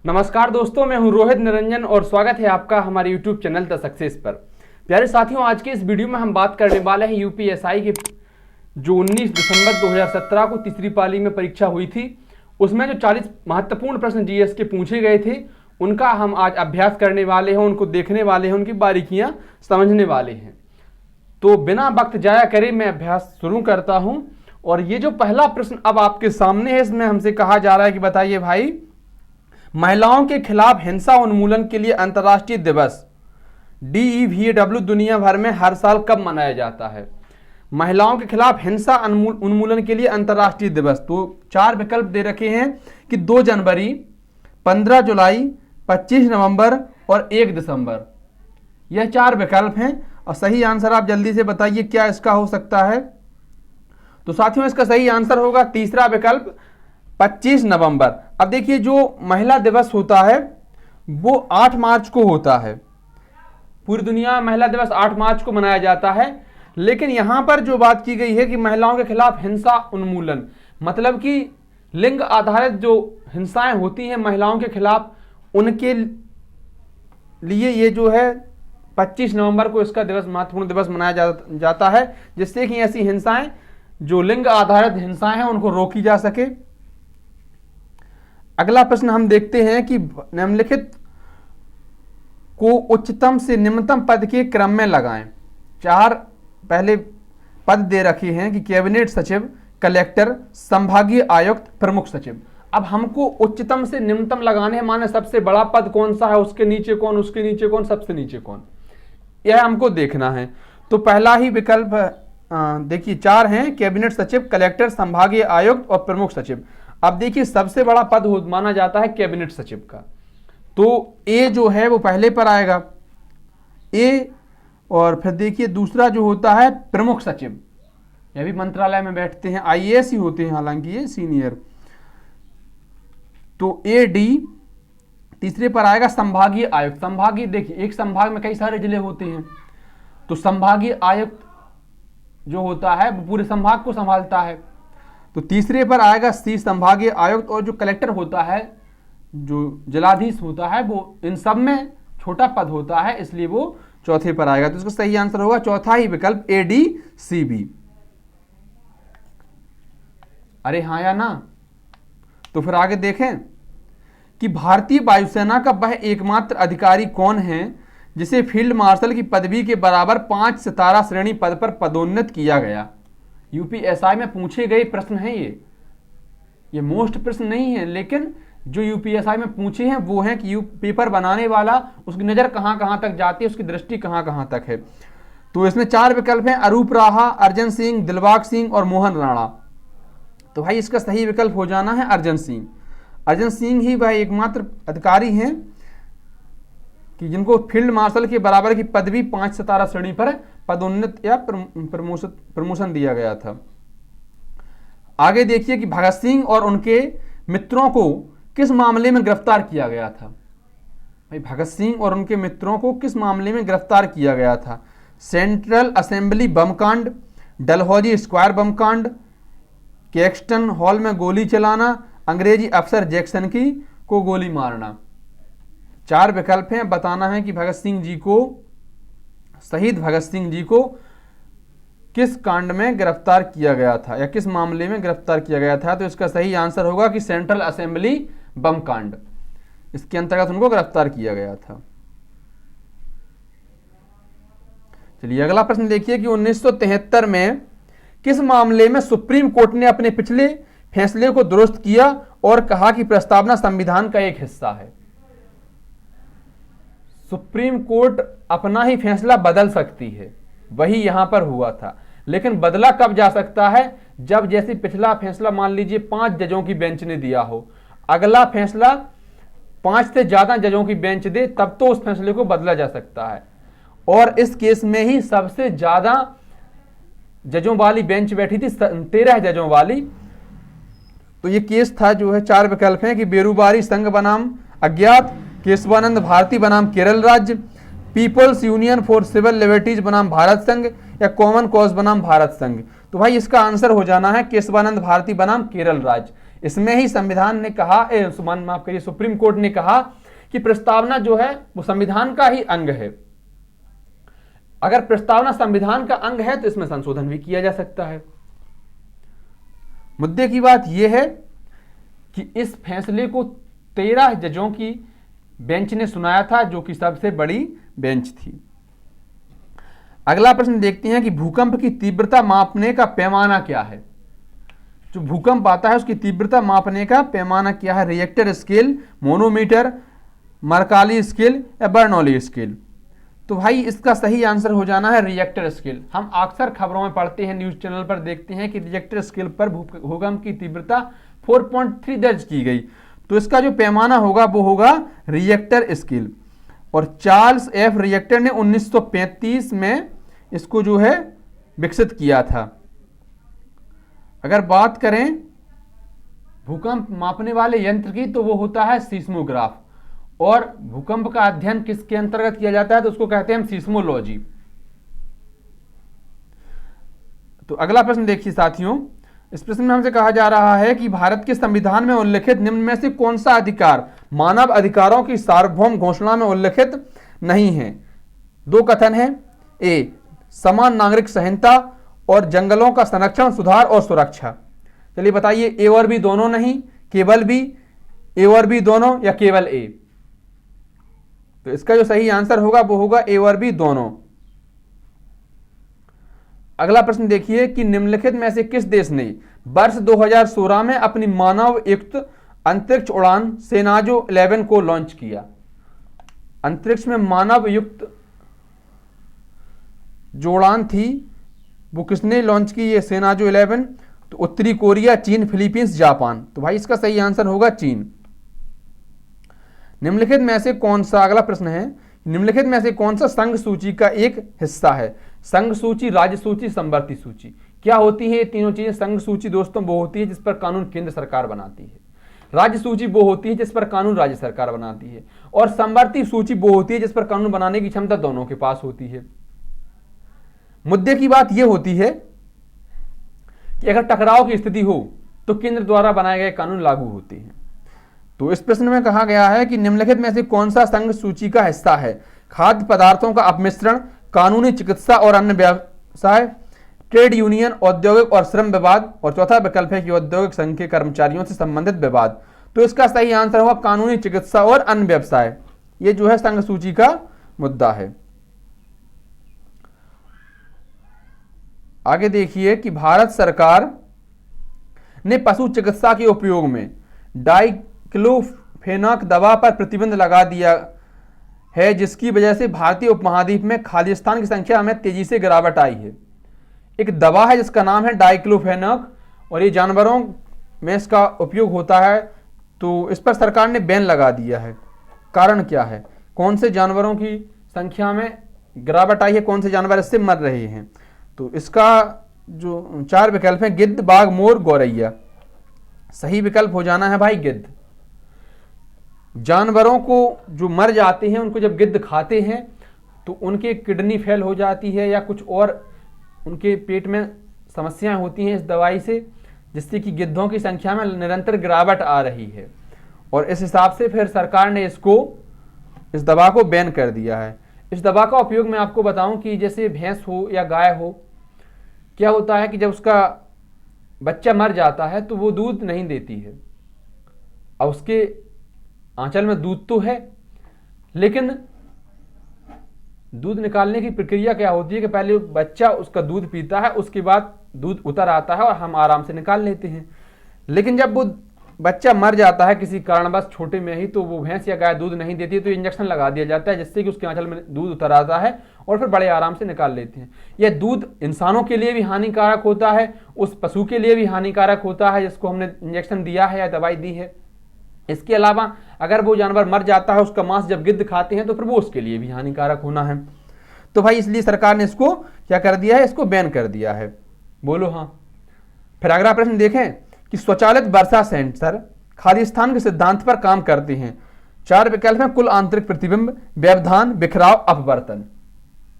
नमस्कार दोस्तों, मैं हूं रोहित निरंजन और स्वागत है आपका हमारे YouTube चैनल द सक्सेस पर। प्यारे साथियों, आज के इस वीडियो में हम बात करने वाले हैं यूपीएसआई के जो 19 दिसंबर 2017 को तीसरी पाली में परीक्षा हुई थी, उसमें जो 40 महत्वपूर्ण प्रश्न जीएस के पूछे गए थे उनका हम आज अभ्यास करने वाले हैं, उनको देखने वाले हैं, उनकी बारीकियां समझने वाले हैं। तो बिना वक्त जाया करे मैं अभ्यास शुरू करता हूं। और ये जो पहला प्रश्न अब आपके सामने है, इसमें हमसे कहा जा रहा है कि बताइए भाई, महिलाओं के खिलाफ हिंसा उन्मूलन के लिए अंतर्राष्ट्रीय दिवस DEVW दुनिया भर में हर साल कब मनाया जाता है? महिलाओं के खिलाफ हिंसा उन्मूलन के लिए अंतर्राष्ट्रीय दिवस, तो 4 विकल्प दे रखे हैं कि 2 जनवरी, 15 जुलाई, 25 नवंबर और 1 दिसंबर। यह 4 विकल्प हैं और सही आंसर आप जल्दी से बताइए क्या इसका हो सकता है। तो साथियों, इसका सही आंसर होगा तीसरा विकल्प, 25 नवंबर। अब देखिए, जो महिला दिवस होता है वो 8 मार्च को होता है। पूरी दुनिया में महिला दिवस 8 मार्च को मनाया जाता है, लेकिन यहां पर जो बात की गई है कि महिलाओं के खिलाफ हिंसा उन्मूलन, मतलब कि लिंग आधारित जो हिंसाएं होती हैं महिलाओं के खिलाफ, उनके लिए ये जो है 25 नवंबर को इसका दिवस, महत्वपूर्ण दिवस मनाया जाता है, जिससे कि ऐसी हिंसाएं जो लिंग आधारित हिंसाएं हैं उनको रोकी जा सके। अगला प्रश्न हम देखते हैं कि निम्नलिखित को उच्चतम से निम्नतम पद के क्रम में लगाएं। 4 पहले पद दे रखे हैं कि कैबिनेट सचिव, कलेक्टर, संभागीय आयुक्त, प्रमुख सचिव। अब हमको उच्चतम से निम्नतम लगाने हैं, माने सबसे बड़ा पद कौन सा है, उसके नीचे कौन, उसके नीचे कौन, सबसे नीचे कौन, यह हमको देखना है। तो पहला ही विकल्प देखिए 4 हैं, कैबिनेट सचिव, कलेक्टर, संभागीय आयुक्त और प्रमुख सचिव। अब देखिए, सबसे बड़ा पद माना जाता है कैबिनेट सचिव का, तो ए जो है वो पहले पर आएगा, ए। और फिर देखिए दूसरा जो होता है प्रमुख सचिव, यह भी मंत्रालय में बैठते हैं, IAS ही होते हैं हालांकि ये सीनियर, तो AD। तीसरे पर आएगा संभागीय आयुक्त। संभागीय, देखिए एक संभाग में कई सारे जिले होते हैं, तो संभागीय आयुक्त जो होता है वो पूरे संभाग को संभालता है। तो तीसरे पर आएगा C, संभागीय आयुक्त। और जो कलेक्टर होता है, जो जिलाधीश होता है, वो इन सब में छोटा पद होता है, इसलिए वो चौथे पर आएगा। तो इसका सही आंसर होगा चौथा ही विकल्प, ADCB। अरे हाँ या ना? तो फिर आगे देखें कि भारतीय वायुसेना का वह एकमात्र अधिकारी कौन है जिसे फील्ड मार्शल की पदवी के बराबर 5 सितारा श्रेणी पद पर पदोन्नत किया गया। यूपीएसआई में पूछे गए प्रश्न हैं ये मोस्ट प्रश्न नहीं है, लेकिन जो यूपीएसआई में पूछे हैं वो हैं कि पेपर बनाने वाला उसकी नजर कहां कहां तक जाती है, उसकी दृष्टि कहां कहां तक है। तो इसमें 4 विकल्प हैं, अरूप राहा, अर्जन सिंह, दिलबाग सिंह और मोहन राणा। तो भाई इसका सही विकल्प हो जाना है अर्जन सिंह। अर्जन सिंह ही वह एकमात्र अधिकारी हैं कि जिनको फील्ड मार्शल के बराबर की पदवी 5 सितारा श्रेणी पर पदोन्नत या प्रमोशन दिया गया था। आगे देखिए कि भगत सिंह और उनके मित्रों को किस मामले में गिरफ्तार किया गया था। भाई भगत सिंह और उनके मित्रों को किस मामले में गिरफ्तार किया गया था? सेंट्रल असेंबली बम कांड, डलहौजी स्क्वायर बम कांड, कैक्सटन हॉल में गोली चलाना, अंग्रेजी अफसर जैक्सन की को गोली मारना। 4 विकल्प हैं, बताना है कि भगत सिंह जी को, शहीद भगत सिंह जी को किस कांड में गिरफ्तार किया गया था या किस मामले में गिरफ्तार किया गया था। तो इसका सही आंसर होगा कि सेंट्रल असेंबली बम कांड, इसके अंतर्गत उनको गिरफ्तार किया गया था। चलिए अगला प्रश्न देखिए कि 1973 में किस मामले में सुप्रीम कोर्ट ने अपने पिछले फैसले को दुरुस्त किया और कहा कि प्रस्तावना संविधान का एक हिस्सा है। सुप्रीम कोर्ट अपना ही फैसला बदल सकती है, वही यहां पर हुआ था, लेकिन बदला कब जा सकता है? जब जैसे पिछला फैसला मान लीजिए 5 जजों की बेंच ने दिया हो, अगला फैसला 5 से ज्यादा जजों की बेंच दे, तब तो उस फैसले को बदला जा सकता है। और इस केस में ही सबसे ज्यादा जजों वाली बेंच बैठी थी, 13 जजों वाली। तो ये केस था जो है, 4 विकल्प हैं कि बेरुबारी संघ बनाम अज्ञात, केशवानंद भारती बनाम केरल राज्य, People's Union for Civil Liberties बनाम भारत संघ या कॉमन कॉज बनाम भारत संघ। तो भाई इसका आंसर हो जाना है केशवानंद भारती बनाम केरल राज्य। इसमें ही संविधान ने कहा, माफ करिए, सुप्रीम कोर्ट ने कहा कि प्रस्तावना जो है वो संविधान का ही अंग है। अगर प्रस्तावना संविधान का अंग है तो इसमें संशोधन भी किया जा सकता है। मुद्दे की बात यह है कि इस फैसले को 13 जजों की बेंच ने सुनाया था, जो कि सबसे बड़ी बेंच थी। अगला प्रश्न देखते हैं कि भूकंप की तीव्रता मापने का पैमाना क्या है। जो भूकंप आता है उसकी तीव्रता मापने का पैमाना क्या है? रिएक्टर स्केल, मोनोमीटर, मरकाली स्केल या बर्नौली स्केल। तो भाई इसका सही आंसर हो जाना है रिएक्टर स्केल। हम अक्सर खबरों में पढ़ते हैं, न्यूज चैनल पर देखते हैं कि रिएक्टर स्केल पर भूकंप की तीव्रता 4.3 दर्ज की गई। तो इसका जो पैमाना होगा वो होगा रिएक्टर स्केल। और चार्ल्स एफ रिएक्टर ने 1935 में इसको जो है विकसित किया था। अगर बात करें भूकंप मापने वाले यंत्र की तो वो होता है सीस्मोग्राफ। और भूकंप का अध्ययन किसके अंतर्गत किया जाता है? तो उसको कहते हैं हम सीस्मोलॉजी। तो अगला प्रश्न देखिए साथियों, इस प्रश्न में हमसे कहा जा रहा है कि भारत के संविधान में उल्लिखित निम्न में से कौन सा अधिकार मानव अधिकारों की सार्वभौम घोषणा में उल्लिखित नहीं है? दो कथन है, ए समान नागरिक संहिता और जंगलों का संरक्षण, सुधार और सुरक्षा। चलिए बताइए, ए और बी दोनों नहीं, केवल बी, ए और बी दोनों या केवल ए? तो इसका जो सही आंसर होगा वो होगा ए और बी दोनों। अगला प्रश्न देखिए कि निम्नलिखित में से किस देश ने वर्ष 2016 में अपनी मानव युक्त अंतरिक्ष उड़ान सेनाजो 11 को लॉन्च किया? अंतरिक्ष में मानव युक्त जो उड़ान थी वो किसने लॉन्च की? ये सेनाजो 11। तो उत्तरी कोरिया, चीन, फिलीपींस, जापान। तो भाई इसका सही आंसर होगा चीन। निम्नलिखित में से कौन सा, अगला प्रश्न है, निम्नलिखित में से कौन सा संघ सूची का एक हिस्सा है? संघ सूची, राज्य सूची, समवर्ती सूची। क्या होती है ये तीनों चीजें? संघ सूची दोस्तों वो होती है जिस पर कानून केंद्र सरकार बनाती है, राज्य सूची वो होती है जिस पर कानून राज्य सरकार बनाती है, और समवर्ती सूची वो होती है जिस पर कानून बनाने की क्षमता दोनों के पास होती है। मुद्दे की बात यह होती है कि अगर टकराव की स्थिति हो तो केंद्र द्वारा बनाए गए कानून लागू होते हैं। तो इस प्रश्न में कहा गया है कि निम्नलिखित में से कौन सा संघ सूची का हिस्सा है? खाद्य पदार्थों का अपमिश्रण, कानूनी चिकित्सा और अन्य व्यवसाय, ट्रेड यूनियन, औद्योगिक और श्रम विवाद, और चौथा विकल्प है कि औद्योगिक संघ के कर्मचारियों से संबंधित विवाद। तो इसका सही आंसर होगा कानूनी चिकित्सा और अन्य व्यवसाय। ये जो है संघ सूची का मुद्दा है। आगे देखिए कि भारत सरकार ने पशु चिकित्सा के उपयोग में डाइक्लोफेनाक दवा पर प्रतिबंध लगा दिया है, जिसकी वजह से भारतीय उपमहाद्वीप में खालिस्तान की संख्या में तेजी से गिरावट आई है। एक दवा है जिसका नाम है डाइक्लोफेनाक, और ये जानवरों में इसका उपयोग होता है। तो इस पर सरकार ने बैन लगा दिया है। कारण क्या है? कौन से जानवरों की संख्या में गिरावट आई है, कौन से जानवर इससे मर रहे हैं? तो इसका जो 4 विकल्प हैं, गिद्ध, बाघ, मोर, गौरैया। सही विकल्प हो जाना है भाई गिद्ध। जानवरों को जो मर जाते हैं उनको जब गिद्ध खाते हैं तो उनके किडनी फेल हो जाती है या कुछ और उनके पेट में समस्याएं होती हैं इस दवाई से, जिससे कि गिद्धों की संख्या में निरंतर गिरावट आ रही है। और इस हिसाब से फिर सरकार ने इस दवा को बैन कर दिया है। इस दवा का उपयोग मैं आपको बताऊं कि जैसे भैंस हो या गाय हो, क्या होता है कि जब उसका बच्चा मर जाता है तो वो दूध नहीं देती है। अब उसके आंचल में दूध तो है, लेकिन दूध निकालने की प्रक्रिया क्या होती है कि पहले बच्चा उसका दूध पीता है, उसके बाद दूध उतर आता है और हम आराम से निकाल लेते हैं। लेकिन जब वो बच्चा मर जाता है किसी कारणवश छोटे में ही, तो वो भैंस या गाय दूध नहीं देती है, तो इंजेक्शन लगा दिया जाता है जिससे कि उसके आंचल में दूध उतर आता है और फिर बड़े आराम से निकाल लेते हैं। यह दूध इंसानों के लिए भी हानिकारक होता है, उस पशु के लिए भी हानिकारक होता है जिसको हमने इंजेक्शन दिया है या दवाई दी है। इसके अलावा अगर वो जानवर मर जाता है, उसका मांस जब गिद्ध खाते हैं तो फिर वो उसके लिए भी हानिकारक होना है। तो भाई इसलिए सरकार ने इसको क्या कर दिया है, इसको बैन कर दिया है। बोलो हाँ। फिर अगला प्रश्न देखें कि स्वचालित वर्षा सेंसर खालिस्तान के सिद्धांत पर काम करते हैं। 4 विकल्प हैं, कुल आंतरिक प्रतिबिंब, व्यवधान, बिखराव, अपवर्तन।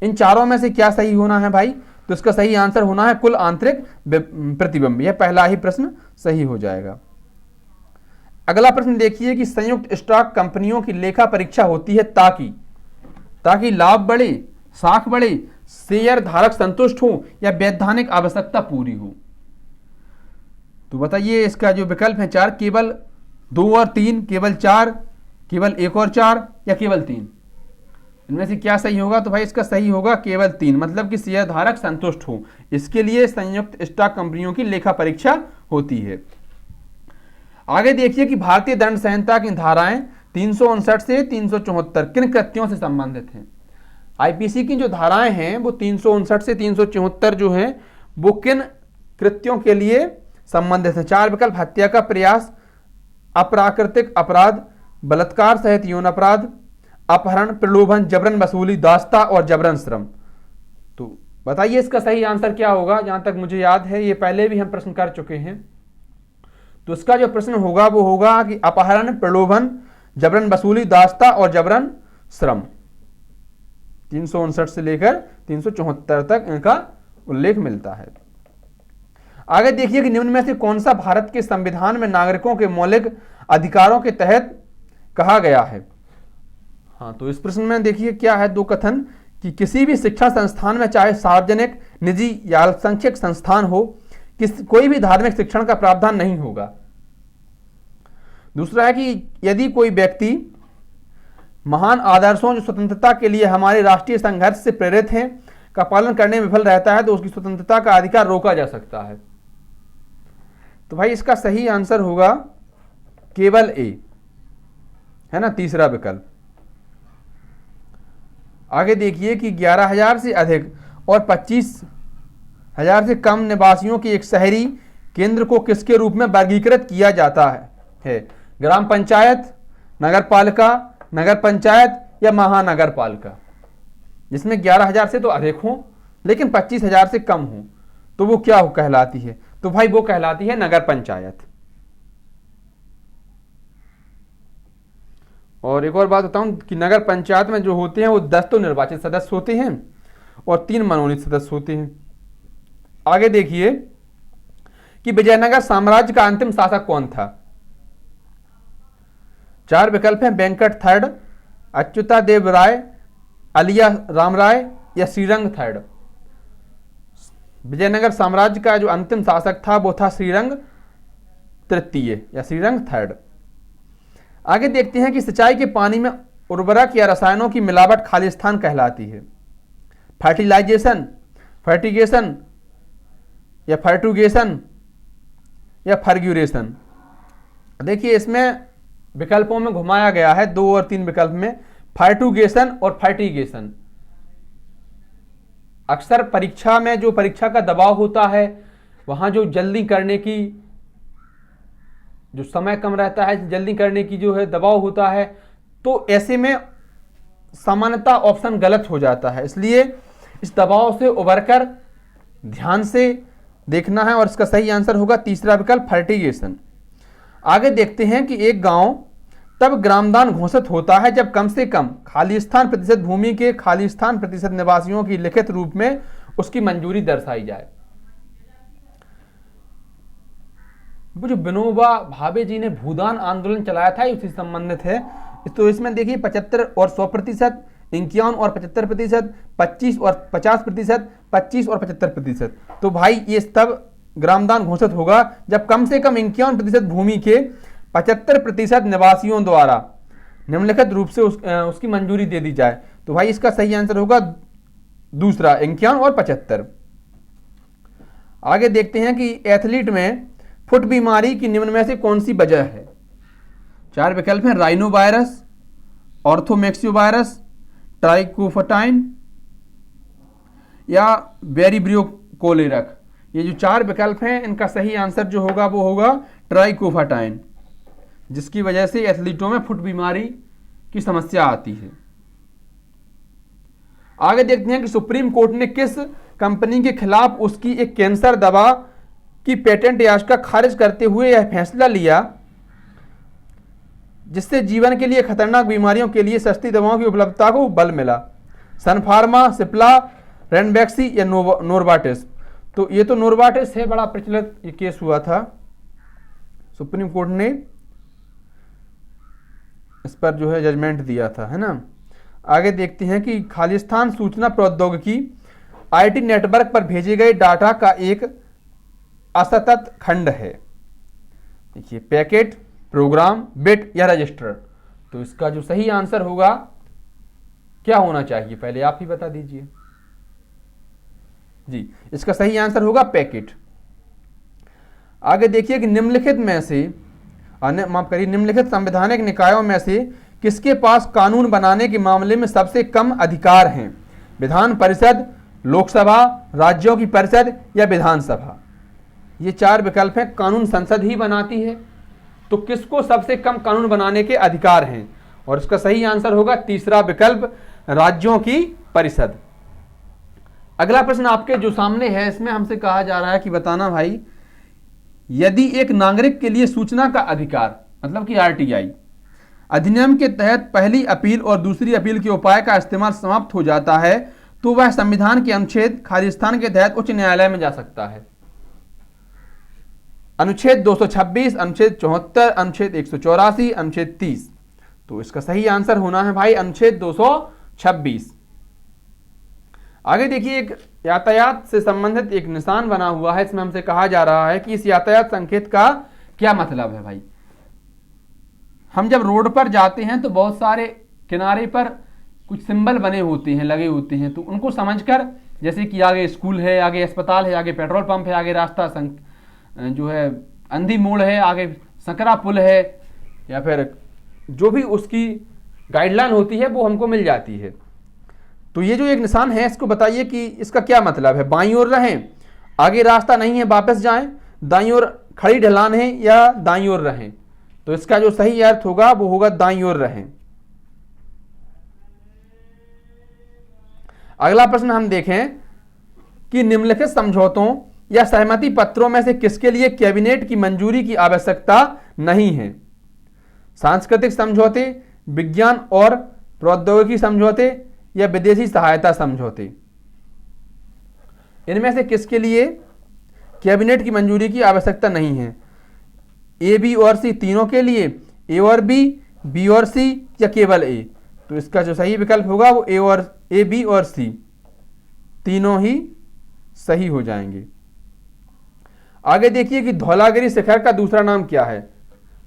इन चारों में से क्या सही होना है भाई? तो इसका सही आंसर होना है कुल आंतरिक प्रतिबिंब। यह पहला ही प्रश्न सही हो जाएगा। अगला प्रश्न देखिए कि संयुक्त स्टॉक कंपनियों की लेखा परीक्षा होती है ताकि लाभ बढ़े, साख बढ़े, शेयर धारक संतुष्ट हो या वैधानिक आवश्यकता पूरी हो। तो बताइए इसका जो विकल्प है 4, केवल 2 और 3, केवल 4, केवल 1 और 4 या केवल 3, इनमें से क्या सही होगा? तो भाई इसका सही होगा केवल 3, मतलब कि शेयर धारक संतुष्ट हो। इसके लिए संयुक्त स्टॉक कंपनियों की लेखा परीक्षा होती है। आगे देखिए कि भारतीय दंड संहिता की धाराएं 359 से 374 किन कृत्यों से संबंधित हैं। आईपीसी की जो धाराएं हैं वो 359 से 374 जो हैं वो किन कृत्यों के लिए संबंधित है? 4 विकल्प: हत्या का प्रयास, अप्राकृतिक अपराध, बलात्कार सहित यौन अपराध, अपहरण, प्रलोभन, जबरन वसूली, दास्ता और जबरन श्रम। तो बताइए इसका सही आंसर क्या होगा? जहां तक मुझे याद है ये पहले भी हम प्रश्न कर चुके हैं। तो इसका जो प्रश्न होगा वो होगा कि अपहरण, प्रलोभन, जबरन वसूली, दास्ता और जबरन श्रम। 359 से लेकर 374 तक इनका उल्लेख मिलता है। आगे देखिए कि निम्न में से कौन सा भारत के संविधान में नागरिकों के मौलिक अधिकारों के तहत कहा गया है? हाँ, तो इस प्रश्न में देखिए क्या है, 2 कथन कि किसी भी शिक्षा संस्थान में, चाहे सार्वजनिक, निजी या अल्पसंख्यक संस्थान हो, कोई भी धार्मिक शिक्षण का प्रावधान नहीं होगा। दूसरा है कि यदि कोई व्यक्ति महान आदर्शों जो स्वतंत्रता के लिए हमारे राष्ट्रीय संघर्ष से प्रेरित हैं का पालन करने में विफल रहता है तो उसकी स्वतंत्रता का अधिकार रोका जा सकता है। तो भाई इसका सही आंसर होगा केवल ए, है ना, तीसरा विकल्प। आगे देखिए कि 11,000 से अधिक और 25,000 से कम निवासियों के एक शहरी केंद्र को किसके रूप में वर्गीकृत किया जाता है? ग्राम पंचायत, नगर पालिका, नगर पंचायत या महानगर पालिका। जिसमें 11,000 से तो अधिक हो लेकिन 25,000 से कम हो तो वो क्या कहलाती है? तो भाई वो कहलाती है नगर पंचायत। और एक और बात बताऊं कि नगर पंचायत में जो होते हैं वो 10 तो निर्वाचित सदस्य होते हैं और 3 मनोनीत सदस्य होते हैं। आगे देखिए कि विजयनगर साम्राज्य का अंतिम शासक कौन था? 4 विकल्प हैं: वेंकट थर्ड, अच्युतादेव राय, अलिया राम राय या श्रीरंग थर्ड। विजयनगर साम्राज्य का जो अंतिम शासक था वो था श्रीरंग तृतीय या श्रीरंग थर्ड। आगे देखते हैं कि सिंचाई के पानी में उर्वरक या रसायनों की मिलावट खालिस्तान कहलाती है। फर्टिलाइजेशन, फर्टिगेशन या फर्टुगेशन या फर्ग्यूरेशन। देखिए इसमें विकल्पों में घुमाया गया है 2 और 3 विकल्प में, फर्टुगेशन और फर्टिगेशन। अक्सर परीक्षा में जो परीक्षा का दबाव होता है वहां जो जल्दी करने की जो समय कम रहता है, जल्दी करने की जो है दबाव होता है, तो ऐसे में सामान्यतः ऑप्शन गलत हो जाता है। इसलिए इस दबाव से उबरकर ध्यान से देखना है और इसका सही आंसर होगा तीसरा विकल्प फर्टिगेशन। आगे देखते हैं कि एक गांव तब ग्रामदान घोषित होता है जब कम से कम खालिस्तान प्रतिशत भूमि के खालिस्तान प्रतिशत निवासियों की लिखित रूप में उसकी मंजूरी दर्शाई जाए। वो जो विनोबा भावे जी ने भूदान आंदोलन चलाया था उसी संबंधित है। तो इसमें देखिए 75 और 100%, 51 और 75%, 25 और 50%, 25 और 75%। तो भाई ये तब ग्रामदान घोषित होगा जब कम से कम 51% भूमि के 75% निवासियों द्वारा निम्नलिखित रूप से उसकी मंजूरी दे दी जाए। तो भाई इसका सही आंसर होगा दूसरा 51 और 75। आगे देखते हैं कि एथलीट में फुट बीमारी की निम्न में से कौन सी वजह है? 4 विकल्प हैं: राइनो वायरस, ऑर्थोमैक्सियो वायरस, ट्राइकोफटाइन या वेरिब्रियो कोलेरक। ये जो 4 विकल्प हैं इनका सही आंसर जो होगा वो होगा ट्राइकोफटाइन, जिसकी वजह से एथलीटों में फुट बीमारी की समस्या आती है। आगे देखते हैं कि सुप्रीम कोर्ट ने किस कंपनी के खिलाफ उसकी एक कैंसर दवा की पेटेंट याचिका खारिज करते हुए यह फैसला लिया जिससे जीवन के लिए खतरनाक बीमारियों के लिए सस्ती दवाओं की उपलब्धता को बल मिला? सन फार्मा, सिप्ला, रेनबैक्सी या नोर्वाटिस। तो ये तो नोर्वाटिस है, बड़ा प्रचलित ये केस हुआ था। सुप्रीम कोर्ट ने इस पर जो है जजमेंट दिया था, है ना। आगे देखते हैं कि खालिस्तान सूचना प्रौद्योगिकी आईटी नेटवर्क पर भेजे गए डाटा का एक असतत खंड है। देखिए, पैकेट, प्रोग्राम, बिट या रजिस्टर। तो इसका जो सही आंसर होगा क्या होना चाहिए, पहले आप ही बता दीजिए। जी, इसका सही आंसर होगा पैकेट। आगे देखिए कि निम्नलिखित में से माफ करिए निम्नलिखित संवैधानिक निकायों में से किसके पास कानून बनाने के मामले में सबसे कम अधिकार हैं? विधान परिषद, लोकसभा, राज्यों की परिषद या विधानसभा। ये 4 विकल्प हैं। कानून संसद ही बनाती है, तो किसको सबसे कम कानून बनाने के अधिकार हैं? और इसका सही आंसर होगा तीसरा विकल्प, राज्यों की परिषद। अगला प्रश्न आपके जो सामने है, इसमें हमसे कहा जा रहा है कि बताना भाई, यदि एक नागरिक के लिए सूचना का अधिकार मतलब कि आरटीआई अधिनियम के तहत पहली अपील और दूसरी अपील के उपाय का इस्तेमाल समाप्त हो जाता है तो वह संविधान के अनुच्छेद खालिस्तान के तहत उच्च न्यायालय में जा सकता है। अनुच्छेद 226, अनुच्छेद 74, अनुच्छेद 184, अनुच्छेद 30। तो इसका सही आंसर होना है भाई अनुच्छेद 226। आगे देखिए, एक यातायात से संबंधित एक निशान बना हुआ है। इसमें हमसे कहा जा रहा है कि इस यातायात संकेत का क्या मतलब है भाई। हम जब रोड पर जाते हैं तो बहुत सारे किनारे पर कुछ सिंबल बने होते हैं, लगे होते हैं, तो उनको समझकर, जैसे कि आगे स्कूल है, आगे अस्पताल है, आगे पेट्रोल पंप है, आगे रास्ता जो है अंधी मोड़ है, आगे सकरा पुल है, या फिर जो भी उसकी गाइडलाइन होती है वो हमको मिल जाती है। तो ये जो एक निशान है, इसको बताइए कि इसका क्या मतलब है। बाईं ओर रहें, आगे रास्ता नहीं है वापस जाएं, दाईं ओर खड़ी ढलान है, या दाईं ओर रहें। तो इसका जो सही अर्थ होगा वो होगा दाईं ओर रहें। अगला प्रश्न हम देखें कि निम्नलिखित समझौतों या सहमति पत्रों में से किसके लिए कैबिनेट की मंजूरी की आवश्यकता नहीं है? सांस्कृतिक समझौते, विज्ञान और प्रौद्योगिकी समझौते या विदेशी सहायता समझौते। इनमें से किसके लिए कैबिनेट की मंजूरी की आवश्यकता नहीं है? ए, बी और सी तीनों के लिए, ए और बी और सी या केवल ए? तो इसका जो सही विकल्प होगा वो ए, बी और सी तीनों ही सही हो जाएंगे। आगे देखिए कि धौलागिरी शिखर का दूसरा नाम क्या है।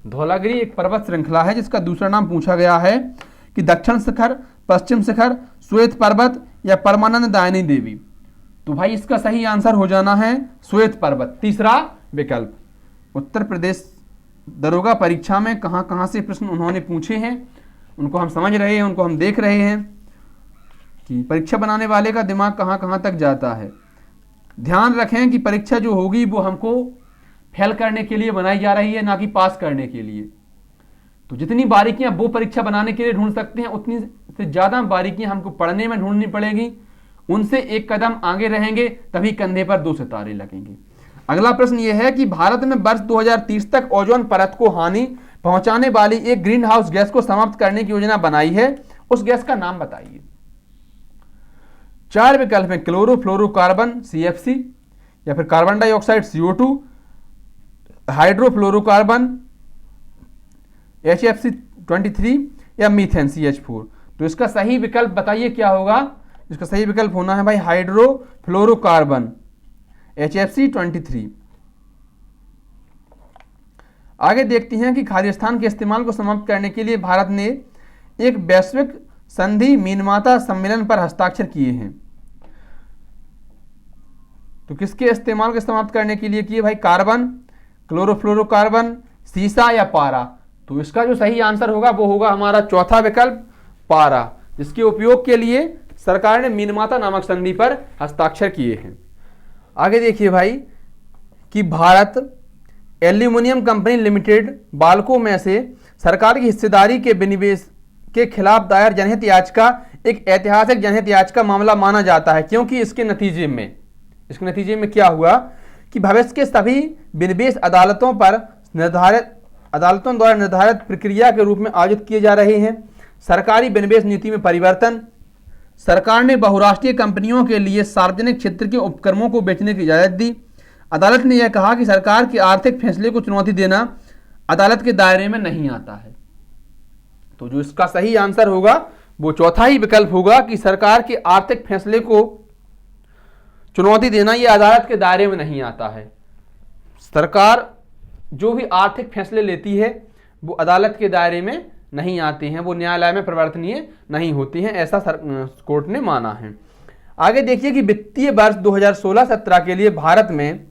धौलागिरी एक पर्वत श्रृंखला है जिसका दूसरा नाम पूछा गया है कि दक्षिण शिखर, पश्चिम शिखर, श्वेत पर्वत या परमानंद दायनी देवी। तो भाई इसका सही आंसर हो जाना है श्वेत पर्वत, तीसरा विकल्प। उत्तर प्रदेश दरोगा परीक्षा में कहां कहां से प्रश्न उन्होंने पूछे हैं उनको हम समझ रहे हैं, उनको हम देख रहे हैं कि परीक्षा बनाने वाले का दिमाग कहां कहां तक जाता है। ध्यान रखें कि परीक्षा जो होगी वो हमको फेल करने के लिए बनाई जा रही है, ना कि पास करने के लिए। तो जितनी बारीकियां वो परीक्षा बनाने के लिए ढूंढ सकते हैं, उतनी से ज्यादा बारीकियां हमको पढ़ने में ढूंढनी पड़ेगी। उनसे एक कदम आगे रहेंगे तभी कंधे पर 2 सितारे लगेंगे। अगला प्रश्न यह है कि भारत में वर्ष 2030 तक ओजोन परत को हानि पहुंचाने वाली एक ग्रीन हाउस गैस को समाप्त करने की योजना बनाई है, उस गैस का नाम बताइए। 4 विकल्प हैं, क्लोरोफ्लोरोकार्बन CFC, या फिर carbon dioxide CO2, hydrofluorocarbon HFC-23 या मीथेन CH4। तो इसका सही विकल्प बताइए क्या होगा। इसका सही विकल्प होना है भाई हाइड्रोफ्लोरोकार्बन HFC-23। आगे देखते हैं कि खालिस्तान के इस्तेमाल को समाप्त करने के लिए भारत ने एक वैश्विक संधि मीनमाता सम्मेलन पर हस्ताक्षर किए हैं। तो किसके इस्तेमाल को समाप्त करने के लिए किए भाई? कार्बन, क्लोरोफ्लोरोकार्बन, सीसा या पारा। तो इसका जो सही आंसर होगा वो होगा हमारा चौथा विकल्प, पारा, जिसके उपयोग के लिए सरकार ने मीनमाता नामक संधि पर हस्ताक्षर किए हैं। आगे देखिए भाई कि Bharat aluminium company limited Balco में से सरकार की हिस्सेदारी के विनिवेश के खिलाफ दायर जनहित याचिका एक ऐतिहासिक जनहित याचिका मामला माना जाता है, क्योंकि इसके नतीजे में क्या हुआ कि भविष्य के सभी विनिवेश अदालतों द्वारा निर्धारित प्रक्रिया के रूप में आयोजित किए जा रहे हैं। सरकारी विनिवेश नीति में परिवर्तन, सरकार ने बहुराष्ट्रीय कंपनियों के लिए सार्वजनिक क्षेत्र के उपक्रमों को बेचने की इजाजत दी। अदालत ने यह कहा कि सरकार के आर्थिक फैसले को चुनौती देना अदालत के दायरे में नहीं आता है। तो जो इसका सही आंसर होगा वो चौथा ही विकल्प होगा कि सरकार के आर्थिक फैसले को चुनौती देना यह अदालत के दायरे में नहीं आता है। सरकार जो भी आर्थिक फैसले लेती है वो अदालत के दायरे में नहीं आती हैं, वो न्यायालय में परिवर्तनीय नहीं होती हैं, ऐसा कोर्ट ने माना है। आगे देखिए कि वित्तीय वर्ष 2016-17 के लिए भारत में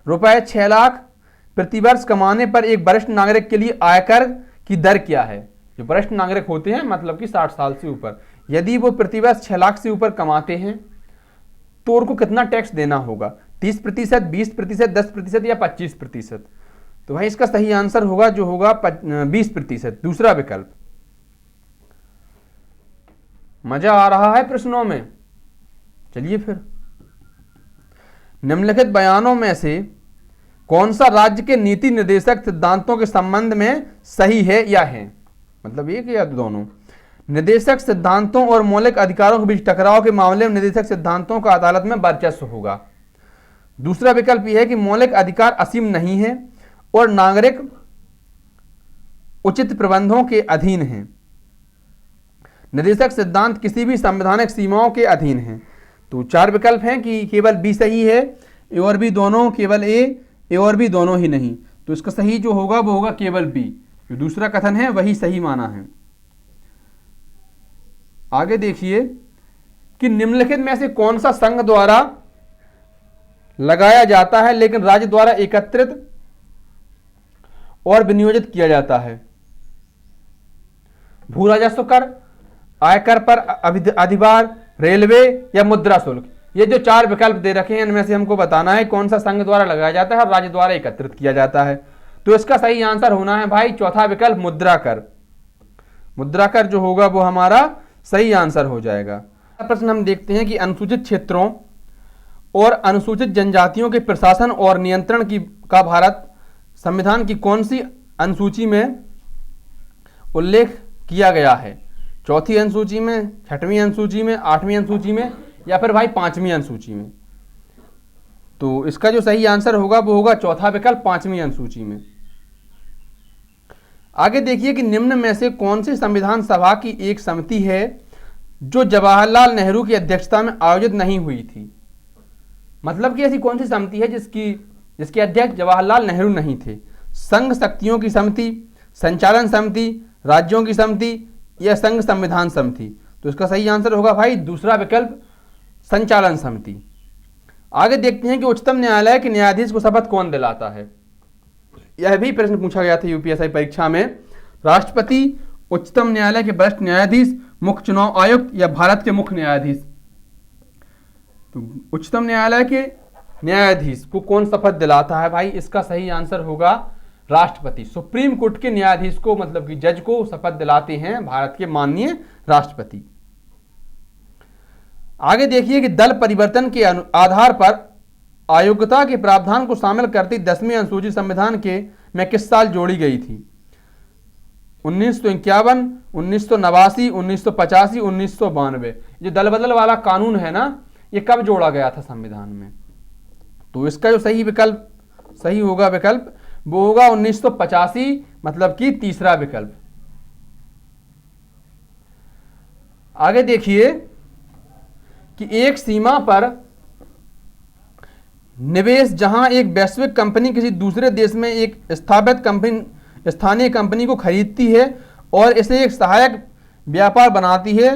रुपए 6 लाख प्रतिवर्ष कमाने पर एक वरिष्ठ नागरिक के लिए आयकर की दर क्या है। जो वरिष्ठ नागरिक होते हैं मतलब कि 60 साल से ऊपर, यदि वो प्रतिवर्ष 6 लाख से ऊपर कमाते हैं तो उनको कितना टैक्स देना होगा, 30%, 20%, 10% या 25%। तो भाई इसका सही आंसर होगा जो होगा 20%, दूसरा विकल्प। मजा आ रहा है प्रश्नों में। चलिए फिर, निम्नलिखित बयानों में से कौन सा राज्य के नीति निर्देशक सिद्धांतों के संबंध में सही है या है, मतलब एक या दोनों। निर्देशक सिद्धांतों और मौलिक अधिकारों के बीच टकराव के मामले में निर्देशक सिद्धांतों का अदालत में वर्चस्व होगा। दूसरा विकल्प यह है कि मौलिक अधिकार असीम नहीं है और नागरिक उचित प्रबंधों के अधीन हैं। निर्देशक सिद्धांत किसी भी संवैधानिक सीमाओं के अधीन हैं। तो 4 विकल्प हैं कि केवल बी सही है, ए और बी दोनों, केवल ए और बी दोनों ही नहीं। तो इसका सही जो होगा वो होगा केवल बी, जो दूसरा कथन है वही सही माना है। आगे देखिए कि निम्नलिखित में से कौन सा संघ द्वारा लगाया जाता है लेकिन राज्य द्वारा एकत्रित और विनियोजित किया जाता है। भू राजस्व कर, आयकर पर अधिभार, रेलवे या मुद्रा शुल्क। ये जो 4 विकल्प दे रखे हैं इनमें से हमको बताना है कौन सा संघ द्वारा लगाया जाता है और राज्य द्वारा एकत्रित किया जाता है। तो इसका सही आंसर होना है भाई चौथा विकल्प, मुद्रा कर। मुद्रा कर जो होगा वो हमारा सही आंसर हो जाएगा। प्रश्न हम देखते हैं कि अनुसूचित क्षेत्रों और अनुसूचित जनजातियों के प्रशासन और नियंत्रण का भारत संविधान की कौन सी अनुसूची में उल्लेख किया गया है। चौथी अनुसूची में, 6वीं अनुसूची में, 8वीं अनुसूची में या फिर भाई 5वीं अनुसूची में। तो इसका जो सही आंसर होगा वो होगा चौथा विकल्प, 5वीं अनुसूची में। आगे देखिए कि निम्न में से कौन सी संविधान सभा की एक समिति है जो जवाहरलाल नेहरू की अध्यक्षता में आयोजित नहीं हुई थी। मतलब कि ऐसी कौन सी समिति है जिसके अध्यक्ष जवाहरलाल नेहरू नहीं थे। संघ शक्तियों की समिति, संचालन समिति, राज्यों की समिति या संघ संविधान समिति। तो इसका सही आंसर होगा भाई दूसरा विकल्प, संचालन समिति। आगे देखते हैं कि उच्चतम न्यायालय के न्यायाधीश को शपथ कौन दिलाता है। यह भी प्रश्न पूछा गया था यूपीएससी परीक्षा में। राष्ट्रपति, उच्चतम न्यायालय के वरिष्ठ न्यायाधीश, मुख्य चुनाव आयुक्त या भारत के मुख्य न्यायाधीश। तो उच्चतम न्यायालय के न्यायाधीश को कौन शपथ दिलाता है भाई, इसका सही आंसर होगा राष्ट्रपति। सुप्रीम कोर्ट के न्यायाधीश को मतलब कि जज को शपथ दिलाते हैं भारत के माननीय राष्ट्रपति। आगे देखिए कि दल परिवर्तन के आधार पर अयोग्यता के प्रावधान को शामिल करती 10वीं अनुसूची संविधान के में किस साल जोड़ी गई थी। 1951, 1989, 1985, 1992। जो दल बदल वाला कानून है ना, ये कब जोड़ा गया था संविधान में। तो इसका जो सही विकल्प सही होगा विकल्प वो होगा 1985, मतलब कि तीसरा विकल्प। आगे देखिए कि एक सीमा पर निवेश, जहां एक वैश्विक कंपनी किसी दूसरे देश में एक स्थापित कंपनी स्थानीय कंपनी को खरीदती है और इसे एक सहायक व्यापार बनाती है,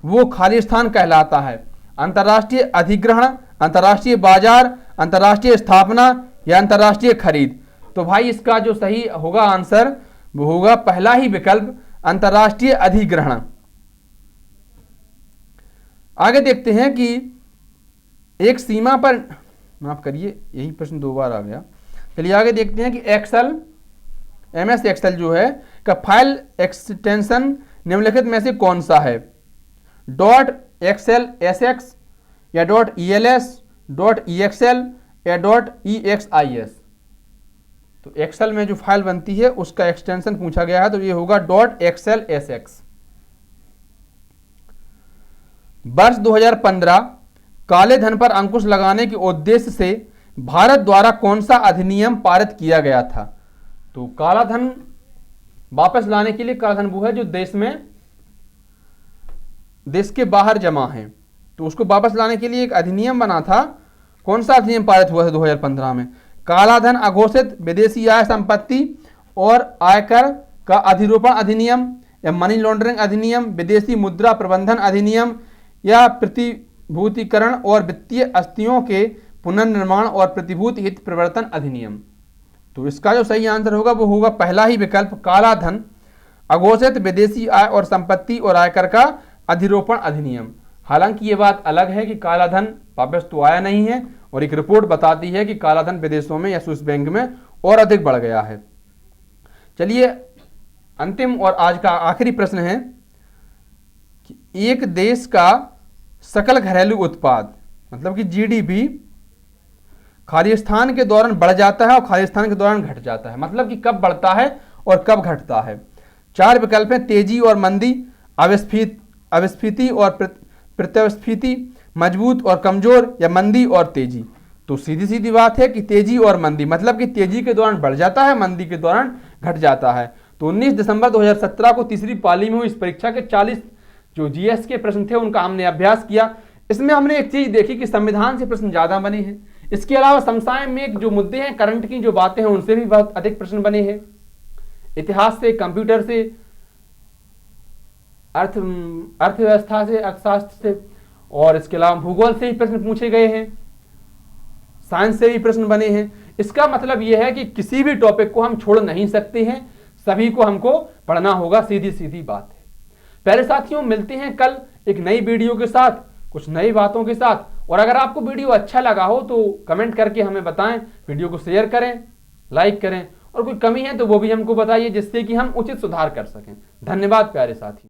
वो खाली स्थान कहलाता है। अंतर्राष्ट्रीय अधिग्रहण, अंतर्राष्ट्रीय बाजार, अंतर्राष्ट्रीय स्थापना या अंतर्राष्ट्रीय खरीद। तो भाई इसका जो सही होगा आंसर वो होगा पहला ही विकल्प, अंतर्राष्ट्रीय अधिग्रहण। आगे देखते हैं कि एक सीमा पर, माफ करिए यही प्रश्न 2 बार आ गया। चलिए आगे देखते हैं कि एक्सेल, MS एक्सेल जो है का फाइल एक्सटेंशन निम्नलिखित में से कौन सा है। .xlsx या .els, .exl या .exis। तो एक्सेल में जो फाइल बनती है उसका एक्सटेंशन पूछा गया है, तो ये होगा .xlsx। वर्ष 2015 काले धन पर अंकुश लगाने के उद्देश्य से भारत द्वारा कौन सा अधिनियम पारित किया गया था। तो काला धन वापस लाने के लिए कालाधन वो है जो देश के बाहर जमा है, तो उसको वापस लाने के लिए एक अधिनियम बना था। कौन सा अधिनियम पारित हुआ था 2015 में? कालाधन, अघोषित विदेशी आय संपत्ति और आयकर का अधिरोपण अधिनियम, या मनी लॉन्ड्रिंग अधिनियम, विदेशी मुद्रा प्रबंधन अधिनियम, या प्रतिभूतिकरण और वित्तीय अस्थियों के पुनर्निर्माण और प्रतिभूति हित प्रवर्तन अधिनियम। तो इसका जो सही आंसर होगा वो होगा पहला ही विकल्प, कालाधन, अघोषित विदेशी आय और संपत्ति और आयकर का अधिरोपण अधिनियम। हालांकि ये बात अलग है कि कालाधन वापस तो आया नहीं है, और एक रिपोर्ट बताती है कि कालाधन विदेशों में या स्विस बैंक में और अधिक बढ़ गया है। चलिए अंतिम और आज का आखिरी प्रश्न है कि एक देश का सकल घरेलू उत्पाद मतलब कि जीडीपी खालिस्तान के दौरान बढ़ जाता है और खालिस्तान के दौरान घट जाता है, मतलब कि कब बढ़ता है और कब घटता है। 4 विकल्प हैं, तेजी और मंदी, अविस्फीति और प्रत्यस्फीति, मजबूत और कमजोर, या मंदी और तेजी। तो सीधी सीधी बात है कि तेजी और मंदी, मतलब कि तेजी के दौरान बढ़ जाता है, मंदी के दौरान घट जाता है। तो 19 दिसंबर 2017 को तीसरी पाली में हुई इस परीक्षा के 40 जो जीएस के प्रश्न थे उनका हमने अभ्यास किया। इसमें हमने एक चीज देखी कि संविधान से प्रश्न ज्यादा बने हैं। इसके अलावा समसामयिक में जो मुद्दे हैं, करंट की जो बातें हैं, उनसे भी बहुत अधिक प्रश्न बने हैं। इतिहास से, कंप्यूटर से, अर्थव्यवस्था से, अर्थशास्त्र से, और इसके अलावा भूगोल से ही प्रश्न पूछे गए हैं, साइंस से भी प्रश्न बने हैं। इसका मतलब यह है कि किसी भी टॉपिक को हम छोड़ नहीं सकते हैं, सभी को हमको पढ़ना होगा, सीधी सीधी बात है। प्यारे साथियों, मिलते हैं कल एक नई वीडियो के साथ, कुछ नई बातों के साथ। और अगर आपको वीडियो अच्छा लगा हो तो कमेंट करके हमें बताएं, वीडियो को शेयर करें, लाइक करें, और कोई कमी है तो वो भी हमको बताइए, जिससे कि हम उचित सुधार कर सकें। धन्यवाद प्यारे साथी।